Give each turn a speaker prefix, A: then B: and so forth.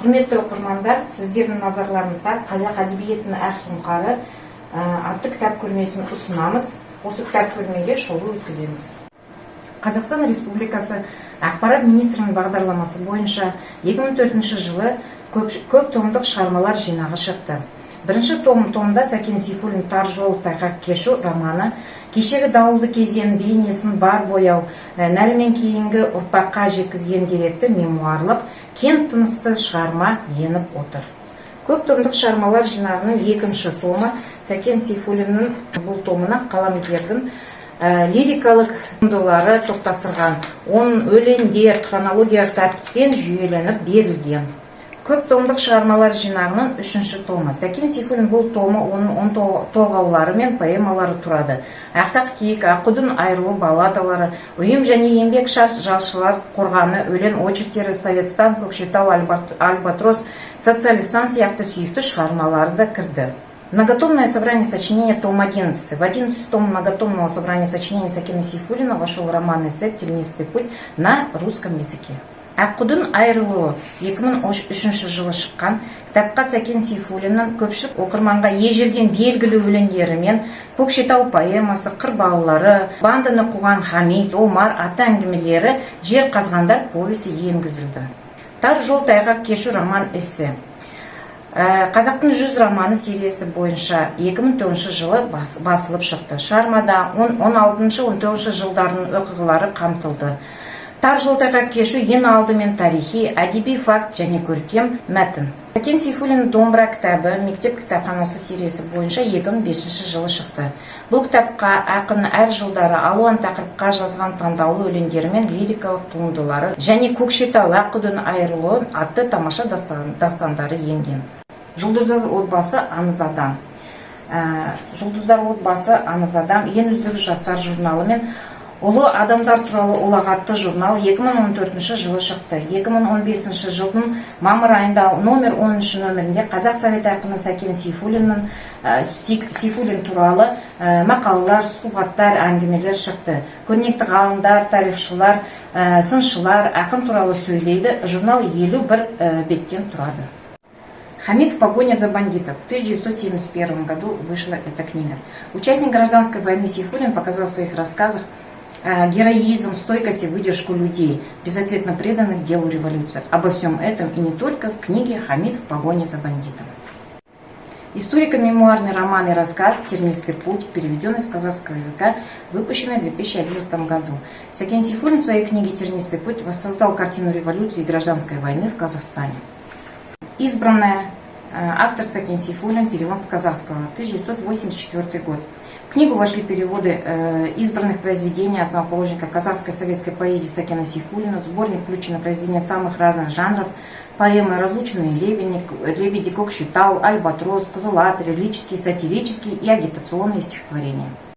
A: Құрметті оқырмандар, сіздердің назарларыңызға қазақ әдебиетінің әр сұңқары атты кітап көрмесін ұсынамыз. Осы кітап көрмеге шолу өткіземіз. Қазақстан Республикасы Ақпарат министрінің бағдарламасы бойынша 2004 жылы көп томдық шығармалар жинағы шықты. Бірінші томда Сәкен Сейфуллин «Тар жол тайғақ кешу» романы, кешегі дауылды кезең бейнесін бар бояу, нәрмен кейінгі ұрпаққа жеткізген деректі мемуарлық, кең тынысты шығарма еніп отыр. Көп томдық шығармалар жинағының екінші томы Сәкен Сейфуллиннің бұл томына қаламгердің лирикалық туындылары топтастырған, оның өлеңдер хронологиялық тәртіппен жүйеленіп берілген. Көп томдық шығармалар жинағының үшінші томы. Сәкен Сейфуллин бұл томы оның толғаулары мен поэмалары тұрады. Ақсақ киік, Аққудың айрылу балладалары, ұйым және еңбек жалшылар қорғаны, өлең очерктері, Советстан, Көкшетау, Альбатрос, Социалистан сияқты сүйікті шығармалары да кірді. Многотомное собрание сочинения, том 11. В 11 том многотомного собрания сочинений Сәкена Сейфуллина вошел роман-эссе «Тернистый путь» на русском языке. Аққудың айрылуы 2003 жылы шыққан кітапқа Сәкен Сейфуллиннің көпшілік оқырманға ежелден белгілі өлеңдерімен Көкшетау поэмасы, Қыр балалары, Бандыны қуған Хамит, Омар атты әңгімелері, Жер қазғандар повесі енгізілді. Тар жол тайғақ кешу роман-эссе. Қазақтың 100 романы сериясы бойынша 2009 жылы басылып шықты. Шығармада 16-19 жылдардың оқиғалары қамтылды. Тар жол тайғақ кешу ең алдымен тарихи, әдеби факт және көркем мәтін. Сәкен Сейфуллин «Домбыра» кітабы мектеп кітапханасы сериясы бойынша 2005 жылы шықты. Бұл кітапқа ақын әр жылдары алуан тақырыпқа жазған таңдаулы өлеңдері мен лирикалық туындылары және Көкшетау, Аққудың айрылуы атты тамаша дастандары енген. Жұлдыздар отбасы аңыз адам. Жұлдыздар отбасы аңыз адам ең үздік жастар журналы мен Ұлы адамдар туралы ұлағатты журнал 2014 жылы шықты. 2015 жылдың мамыр айында номер 10 нөмірінде Қазақ Совет ақыны Сәкен Сейфуллин туралы мақалалар, сұхбаттар, әңгімелер шықты. Көрнекті ғалымдар, тарихшылар, сыншылар ақын туралы сөйлейді. Журнал 51 беттен тұрады. Хамид в погоне за бандитов. В 1971 году вышла эта книга. Участник гражданской войны Сейфуллин показал в своих рассказах героизм, стойкость и выдержку людей, безответно преданных делу революции. Обо всем этом и не только в книге «Хамид в погоне за бандитом». Историко-мемуарный роман и рассказ «Тернистый путь», переведенный с казахского языка, выпущенный в 2011 году. Сәкен Сейфуллин в своей книге «Тернистый путь» воссоздал картину революции и гражданской войны в Казахстане. Избранная. Автор Сәкен Сейфуллин, перевод с казахского, 1984 год. В книгу вошли переводы избранных произведений основоположника казахской советской поэзии Сәкена Сейфуллина, сборник включено произведения самых разных жанров, поэмы «Разлученные лебеди», «Көкшетау», «Альбатрос», «Кызыл ат», лирические, сатирические и агитационные стихотворения.